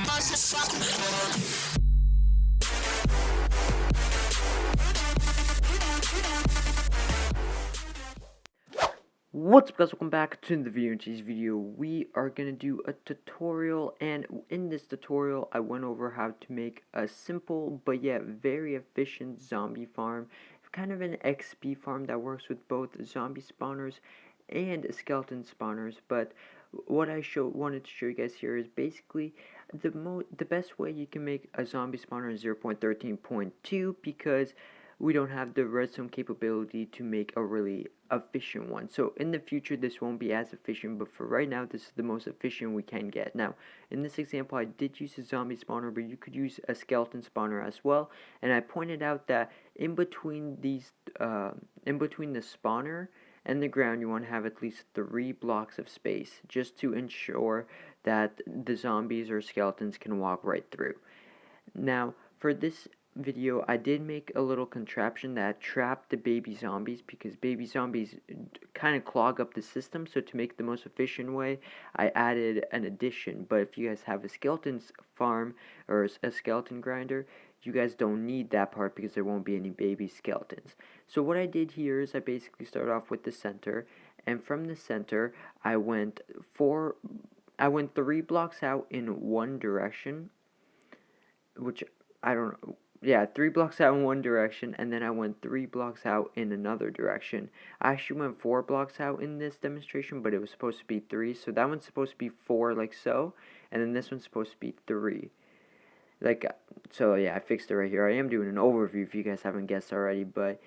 What's up guys, welcome back to the video. In today's video we are going to do a tutorial, and in this tutorial I went over how to make a simple but yet very efficient zombie farm, kind of an XP farm that works with both zombie spawners and skeleton spawners. But what I wanted to show you guys here is basically the best way you can make a zombie spawner in 0.13.2, because we don't have the redstone capability to make a really efficient one. So in the future this won't be as efficient, but for right now this is the most efficient we can get. Now in this example I did use a zombie spawner, but you could use a skeleton spawner as well, and I pointed out that in between the spawner and the ground you want to have at least 3 blocks of space, just to ensure that the zombies or skeletons can walk right through. Now for this video I did make a little contraption that trapped the baby zombies, because baby zombies kind of clog up the system. So to make the most efficient way I added an addition. But if you guys have a skeleton farm or a skeleton grinder, you guys don't need that part because there won't be any baby skeletons. So what I did here is I basically started off with the center, and from the center I went 3 blocks out in one direction, which I don't know. Yeah, 3 blocks out in one direction, and then I went 3 blocks out in another direction. I actually went 4 blocks out in this demonstration, but it was supposed to be 3, so that one's supposed to be 4 like so, and then this one's supposed to be 3. So yeah, I fixed it right here. I am doing an overview if you guys haven't guessed already, but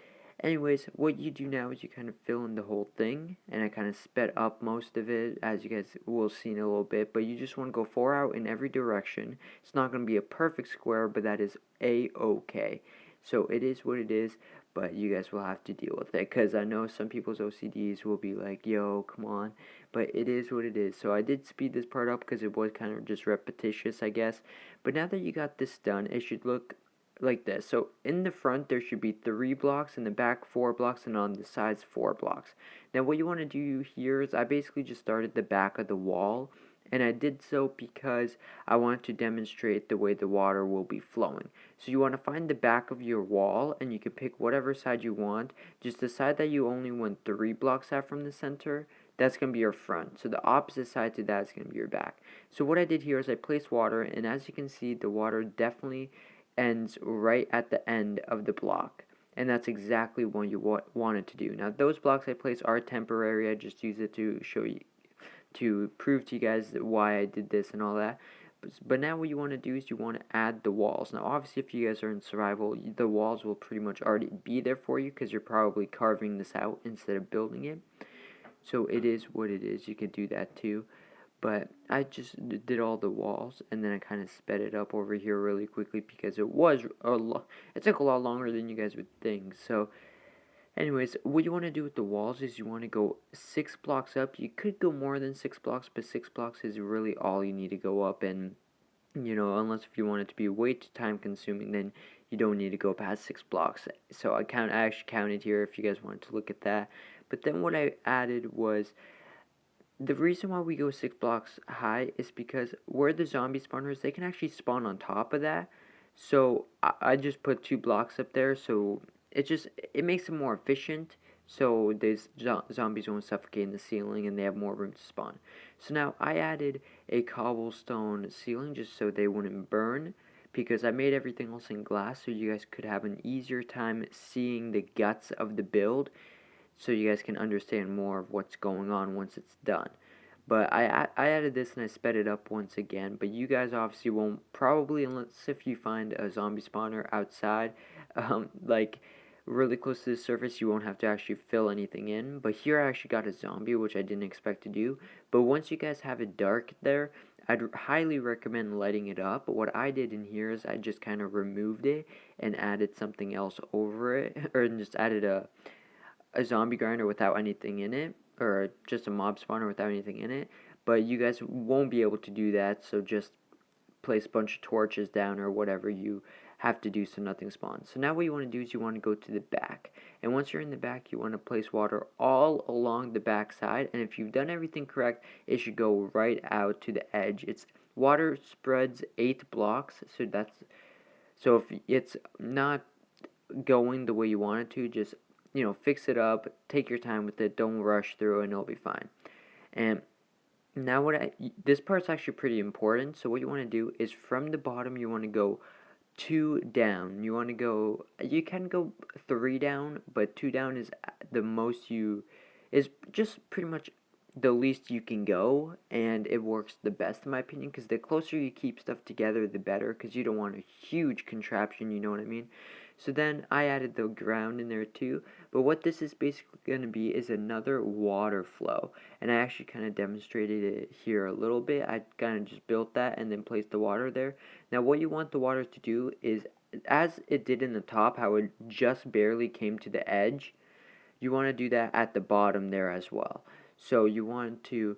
anyways, what you do now is you kind of fill in the whole thing, and I kind of sped up most of it, as you guys will see in a little bit. But you just want to go 4 out in every direction. It's not going to be a perfect square, but that is a-okay. So it is what it is, but you guys will have to deal with it, because I know some people's OCDs will be like, yo, come on, but it is what it is. So I did speed this part up because it was kind of just repetitious, I guess. But now that you got this done, it should look like this. So in the front there should be 3 blocks, in the back 4 blocks, and on the sides 4 blocks. Now what you want to do here is I basically just started the back of the wall, and I did so because I wanted to demonstrate the way the water will be flowing. So you want to find the back of your wall, and you can pick whatever side you want. Just the side that you only went 3 blocks out from the center, that's going to be your front. So the opposite side to that is going to be your back. So what I did here is I placed water, and as you can see the water definitely ends right at the end of the block, and that's exactly what you wanted to do. Now those blocks I placed are temporary. I just use it to show you, to prove to you guys why I did this and all that. But now what you want to do is you want to add the walls. Now obviously if you guys are in survival, the walls will pretty much already be there for you, because you're probably carving this out instead of building it. So it is what it is. You could do that too. But I just did all the walls, and then I kind of sped it up over here really quickly because it took a lot longer than you guys would think. So anyways, what you want to do with the walls is you want to go 6 blocks up. You could go more than 6 blocks, but 6 blocks is really all you need to go up. And you know, unless if you want it to be way too time consuming, then you don't need to go past 6 blocks. So I actually counted here if you guys wanted to look at that. But then what I added was, the reason why we go 6 blocks high is because where the zombie spawners, they can actually spawn on top of that. So I just put 2 blocks up there, so it makes it more efficient. So these zombies won't suffocate in the ceiling, and they have more room to spawn. So now I added a cobblestone ceiling just so they wouldn't burn, because I made everything else in glass so you guys could have an easier time seeing the guts of the build, so you guys can understand more of what's going on once it's done. But I added this and I sped it up once again. But you guys obviously won't, probably, unless if you find a zombie spawner outside, like really close to the surface, you won't have to actually fill anything in. But here I actually got a zombie, which I didn't expect to do. But once you guys have it dark there, I'd highly recommend lighting it up. But what I did in here is I just kind of removed it and added something else over it, or just added a zombie grinder without anything in it, or just a mob spawner without anything in it. But you guys won't be able to do that, so just place a bunch of torches down or whatever you have to do so nothing spawns. So now what you want to do is you want to go to the back, and once you're in the back you want to place water all along the back side, and if you've done everything correct it should go right out to the edge. water spreads 8 blocks, so if it's not going the way you want it to, just fix it up, take your time with it, don't rush through, and it'll be fine. And now this part's actually pretty important. So what you want to do is from the bottom you want to go 2 down. You can go 3 down, but 2 down is the most is just pretty much the least you can go, and it works the best in my opinion, because the closer you keep stuff together the better, because you don't want a huge contraption, you know what I mean? So then I added the ground in there too, but what this is basically going to be is another water flow, and I actually kind of demonstrated it here a little bit. I kind of just built that and then placed the water there. Now what you want the water to do is, as it did in the top, how it just barely came to the edge, you want to do that at the bottom there as well. So you want to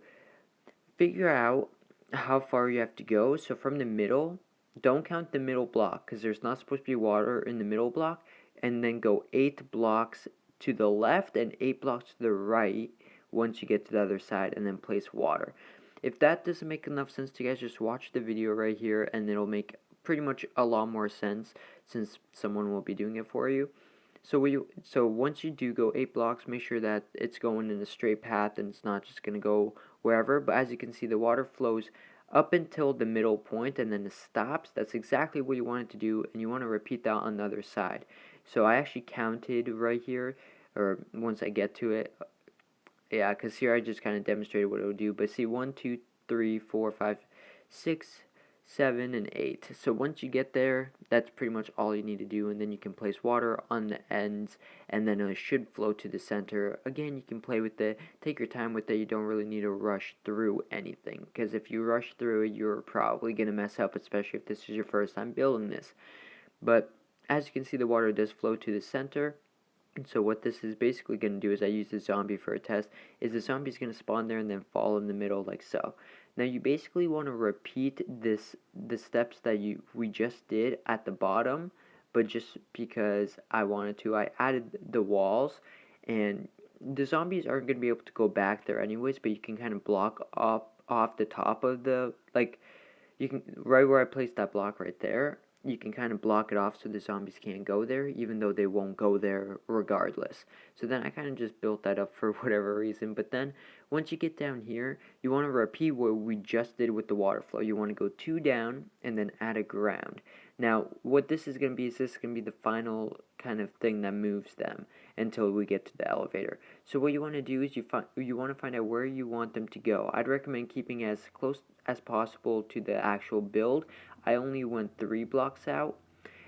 figure out how far you have to go. So from the middle, don't count the middle block, because there's not supposed to be water in the middle block, and then go 8 blocks to the left and 8 blocks to the right once you get to the other side, and then place water. If that doesn't make enough sense to you guys, just watch the video right here and it'll make pretty much a lot more sense, since someone will be doing it for you. So once you do go 8 blocks, make sure that it's going in a straight path and it's not just going to go wherever. But as you can see, the water flows up until the middle point and then it stops. That's exactly what you want it to do, and you want to repeat that on the other side. So I actually counted right here, or once I get to it. Yeah, because here I just kind of demonstrated what it would do. But see, 1, 2, 3, 4, 5, 6, 7, and 8. So once you get there, that's pretty much all you need to do, and then you can place water on the ends, and then it should flow to the center. Again, you can play with it, take your time with it. You don't really need to rush through anything, because if you rush through it, you're probably going to mess up, especially if this is your first time building this. But as you can see, the water does flow to the center. And so what this is basically going to do, is I use the zombie for a test, is the zombie is going to spawn there and then fall in the middle like so. Now you basically want to repeat the steps that we just did at the bottom, but just because I wanted to, I added the walls, and the zombies aren't going to be able to go back there anyways, but you can kind of block off the top of you can, right where I placed that block right there, you can kind of block it off so the zombies can't go there, even though they won't go there regardless. So then I kind of just built that up for whatever reason. But then once you get down here, you want to repeat what we just did with the water flow. You want to go 2 down and then add a ground. Now what this is going to be is, this is going to be the final kind of thing that moves them until we get to the elevator. So what you want to do is you want to find out where you want them to go. I'd recommend keeping as close as possible to the actual build. I only went 3 blocks out,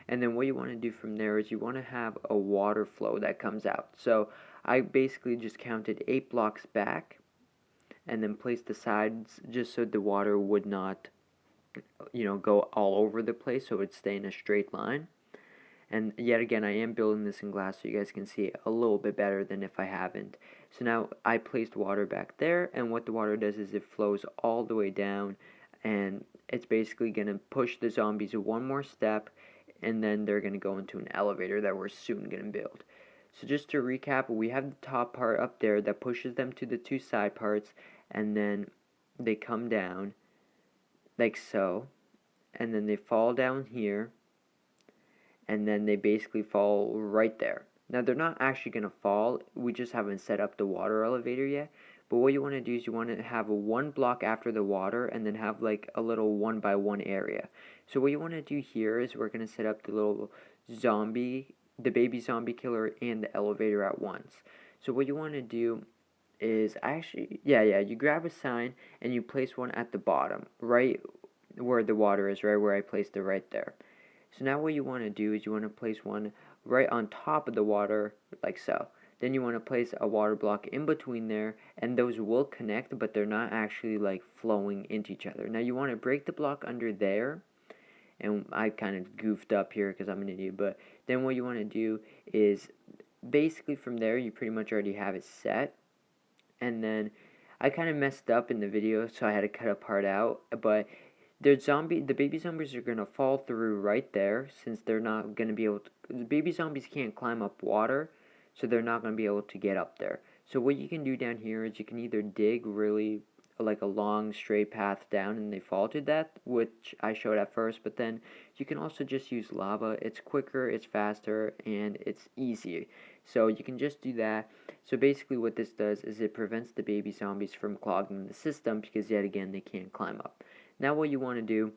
and then what you want to do from there is you want to have a water flow that comes out. So I basically just counted 8 blocks back and then placed the sides just so the water would not go all over the place, so it would stay in a straight line. And yet again, I am building this in glass so you guys can see it a little bit better than if I haven't. So now I placed water back there, and what the water does is it flows all the way down, and it's basically going to push the zombies one more step, and then they're going to go into an elevator that we're soon going to build. So just to recap, we have the top part up there that pushes them to the 2 side parts, and then they come down like so, and then they fall down here, and then they basically fall right there. Now they're not actually going to fall, we just haven't set up the water elevator yet. But what you want to do is you want to have a 1 block after the water, and then have like a little 1 by 1 area. So what you want to do here is we're going to set up the little the baby zombie killer and the elevator at once. So what you want to do is you grab a sign and you place one at the bottom, right where the water is, right where I placed it right there. So now what you want to do is you want to place one right on top of the water like so. Then you want to place a water block in between there, and those will connect, but they're not actually like flowing into each other. Now you want to break the block under there, and I kind of goofed up here because I'm an idiot, but then what you want to do is basically from there you pretty much already have it set. And then I kind of messed up in the video, so I had to cut a part out, but the baby zombies are going to fall through right there, since they're not going to be able to, the baby zombies can't climb up water, so they're not going to be able to get up there. So what you can do down here is you can either dig really like a long straight path down and they fall to death, which I showed at first, but then you can also just use lava. It's quicker, it's faster, and it's easier. So you can just do that. So basically what this does is it prevents the baby zombies from clogging the system because yet again they can't climb up. Now what you want to do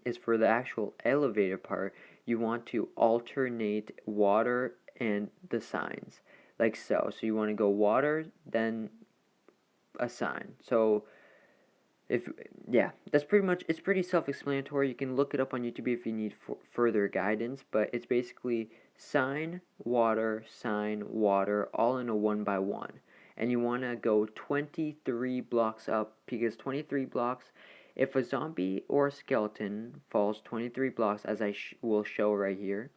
is for the actual elevator part, you want to alternate water and the signs like so. So you want to go water, then a sign. So if yeah, that's pretty much, it's pretty self-explanatory. You can look it up on YouTube if you need further guidance, but it's basically sign, water, all in a 1 by 1. And you want to go 23 blocks up, because 23 blocks, if a zombie or a skeleton falls 23 blocks, as I will show right here,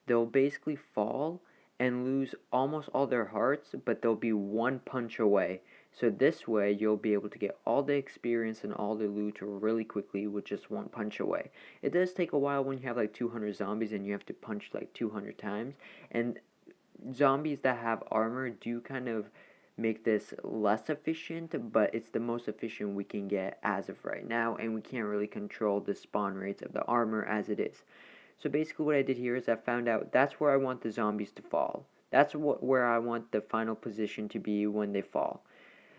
they'll basically fall and lose almost all their hearts, but they'll be one punch away. So this way, you'll be able to get all the experience and all the loot really quickly with just one punch away. It does take a while when you have like 200 zombies and you have to punch like 200 times. And zombies that have armor do kind of make this less efficient, but it's the most efficient we can get as of right now, and we can't really control the spawn rates of the armor as it is. So basically what I did here is I found out that's where I want the zombies to fall. That's where I want the final position to be when they fall.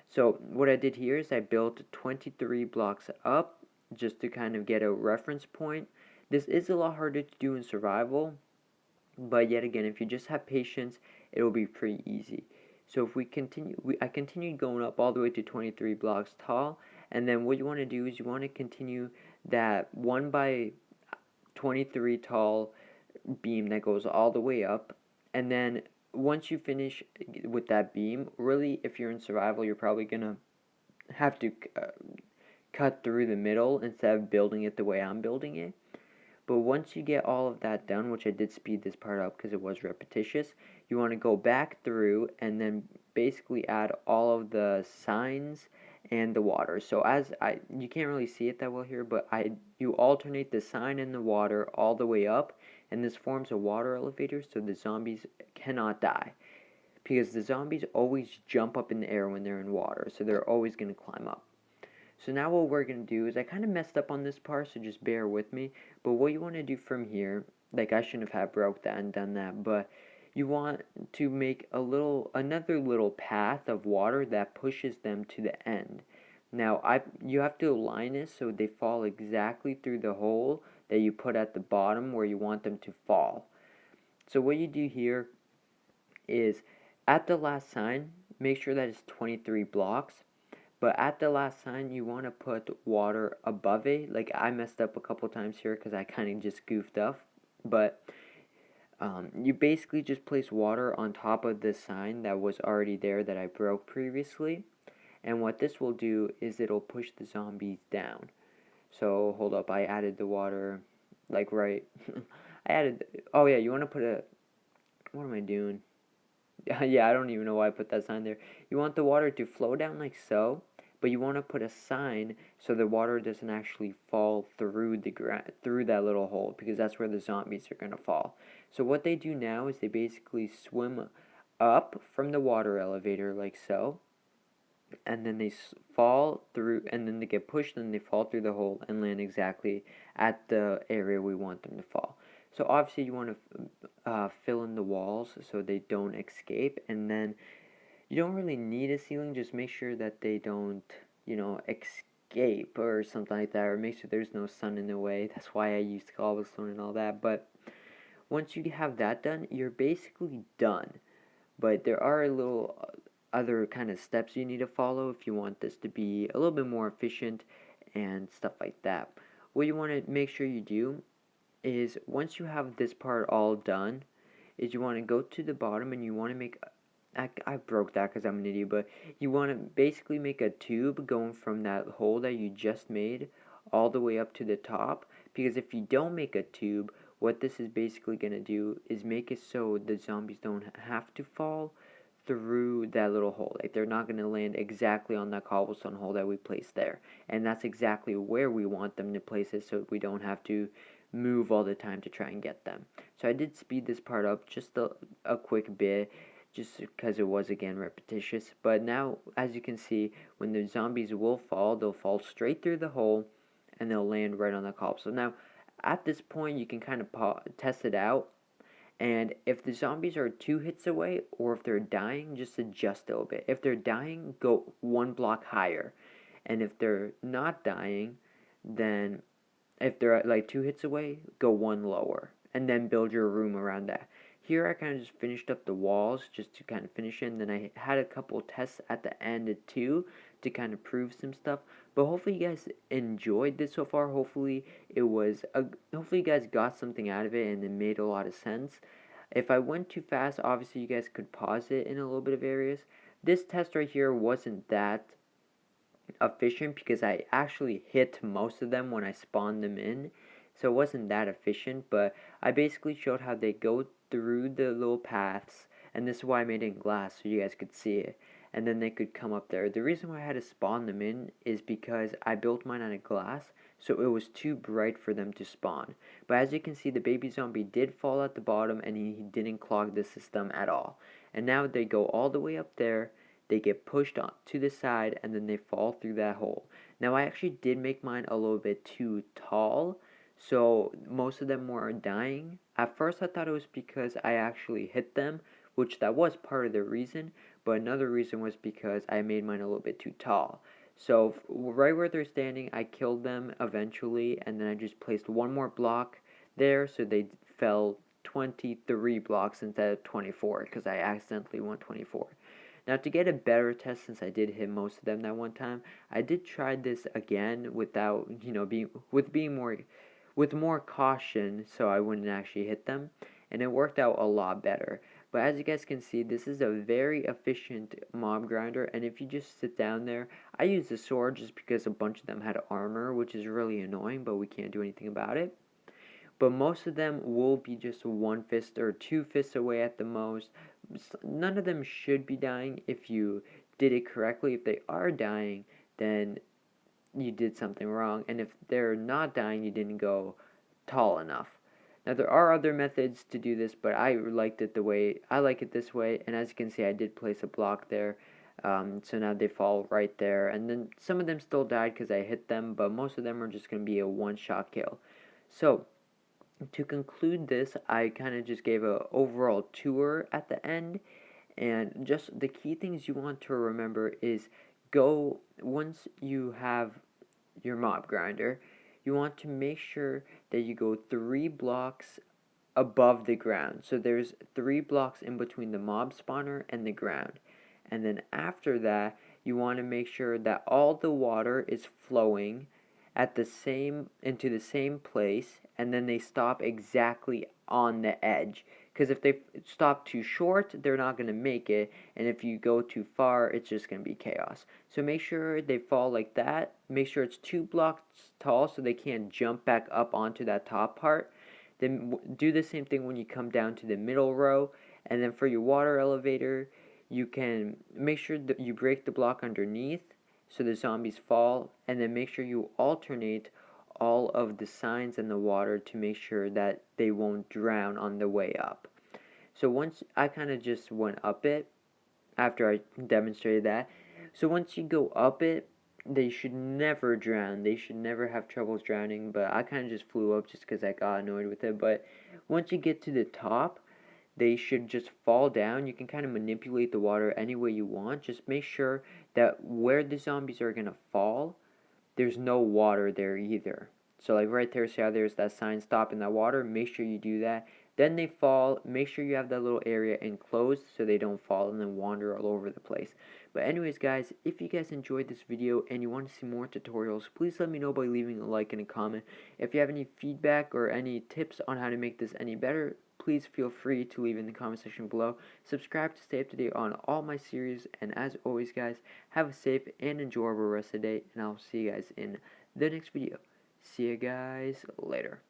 So what I did here is I built 23 blocks up just to kind of get a reference point. This is a lot harder to do in survival, but yet again, if you just have patience, it will be pretty easy. So if we continue, I continued going up all the way to 23 blocks tall, and then what you want to do is you want to continue that 1 by 23 tall beam that goes all the way up, and then once you finish with that beam, really, if you're in survival, you're probably gonna have to cut through the middle instead of building it the way I'm building it. But once you get all of that done, which I did speed this part up because it was repetitious, you want to go back through and then basically add all of the signs and the water. So you can't really see it that well here, but you alternate the sign and the water all the way up, and this forms a water elevator so the zombies cannot die. Because the zombies always jump up in the air when they're in water, so they're always going to climb up. So now what we're going to do is, I kind of messed up on this part, so just bear with me. But what you want to do from here, like I shouldn't have broke that and done that, but you want to make another little path of water that pushes them to the end. Now you have to align this so they fall exactly through the hole that you put at the bottom where you want them to fall. So what you do here is, at the last sign, make sure that it's 23 blocks. But at the last sign, you want to put water above it. Like, I messed up a couple times here because I kind of just goofed up. But you basically just place water on top of this sign that was already there that I broke previously. And what this will do is it'll push the zombies down. So, hold up, I added the water, like, right. Oh yeah, you want to put what am I doing? Yeah, I don't even know why I put that sign there. You want the water to flow down like so, but you want to put a sign so the water doesn't actually fall through through that little hole, because that's where the zombies are going to fall. So what they do now is they basically swim up from the water elevator like so, and then they fall through, and then they get pushed, and they fall through the hole and land exactly at the area we want them to fall. So obviously you want to fill in the walls so they don't escape, and then you don't really need a ceiling, just make sure that they don't, escape or something like that, or make sure there's no sun in the way. That's why I used cobblestone and all that. But once you have that done, you're basically done. But there are a little other kind of steps you need to follow if you want this to be a little bit more efficient and stuff like that. What you want to make sure you do is, once you have this part all done, is you want to go to the bottom and you want to make, I broke that because I'm an idiot, but you want to basically make a tube going from that hole that you just made all the way up to the top, because if you don't make a tube, what this is basically going to do is make it so the zombies don't have to fall through that little hole. Like, they're not going to land exactly on that cobblestone hole that we placed there, and that's exactly where we want them to place it so we don't have to move all the time to try and get them. So I did speed this part up just a quick bit. just because it was again repetitious. But now, as you can see, when the zombies will fall, they'll fall straight through the hole and they'll land right on the cobblestone. Now, at this point, you can kind of test it out. And if the zombies are 2 hits away or if they're dying, just adjust a little bit. If they're dying, go 1 block higher. And if they're not dying, then if they're like 2 hits away, go one lower. And then build your room around that. Here I kind of just finished up the walls just to kind of finish it. And then I had a couple tests at the end too to kind of prove some stuff. But hopefully you guys enjoyed this so far. Hopefully hopefully you guys got something out of it and it made a lot of sense. If I went too fast, obviously you guys could pause it in a little bit of areas. This test right here wasn't that efficient because I actually hit most of them when I spawned them in. So it wasn't that efficient, but I basically showed how they go through the little paths, and this is why I made it in glass so you guys could see it. And then they could come up there. The reason why I had to spawn them in is because I built mine out of glass, so it was too bright for them to spawn. But as you can see, the baby zombie did fall at the bottom, and he didn't clog the system at all. And now they go all the way up there, they get pushed on to the side, and then they fall through that hole. Now I actually did make mine a little bit too tall, so most of them were dying. At first I thought it was because I actually hit them, which that was part of the reason, but another reason was because I made mine a little bit too tall. So right where they're standing, I killed them eventually, and then I just placed one more block there, so they fell 23 blocks instead of 24, because I accidentally went 24. Now to get a better test, since I did hit most of them that one time, I did try this again without, with more caution, so I wouldn't actually hit them, and it worked out a lot better. But as you guys can see, this is a very efficient mob grinder, and if you just sit down there, I used a sword just because a bunch of them had armor, which is really annoying, but we can't do anything about it. But most of them will be just 1 fist or 2 fists away at the most. None of them should be dying if you did it correctly. If they are dying, then you did something wrong, and if they're not dying, you didn't go tall enough. Now there are other methods to do this, but I like it this way, and as you can see, I did place a block there. So now they fall right there, and then some of them still died because I hit them, but most of them are just going to be a one-shot kill. So to conclude this, I kind of just gave a overall tour at the end, and just the key things you want to remember is once you have your mob grinder, you want to make sure that you go 3 blocks above the ground. So there's 3 blocks in between the mob spawner and the ground. And then after that, you want to make sure that all the water is flowing into the same place, and then they stop exactly on the edge. Because if they stop too short, they're not going to make it, and if you go too far, it's just going to be chaos. So make sure they fall like that. Make sure it's 2 blocks tall so they can't jump back up onto that top part. Then do the same thing when you come down to the middle row, and then for your water elevator, you can make sure that you break the block underneath so the zombies fall, and then make sure you alternate all of the signs in the water to make sure that they won't drown on the way up. So once I kind of just went up it after I demonstrated that. So once you go up it, they should never drown. They should never have troubles drowning, but I kind of just flew up just because I got annoyed with it. But once you get to the top, they should just fall down. You can kind of manipulate the water any way you want. Just make sure that where the zombies are going to fall, there's no water there either. So like right there, see how there's that sign stopping that water? Make sure you do that. Then they fall. Make sure you have that little area enclosed so they don't fall and then wander all over the place. But anyways, guys, if you guys enjoyed this video and you want to see more tutorials, please let me know by leaving a like and a comment. If you have any feedback or any tips on how to make this any better, please feel free to leave in the comment section below. Subscribe to stay up to date on all my series, and as always, guys, have a safe and enjoyable rest of the day, and I'll see you guys in the next video. See you guys later.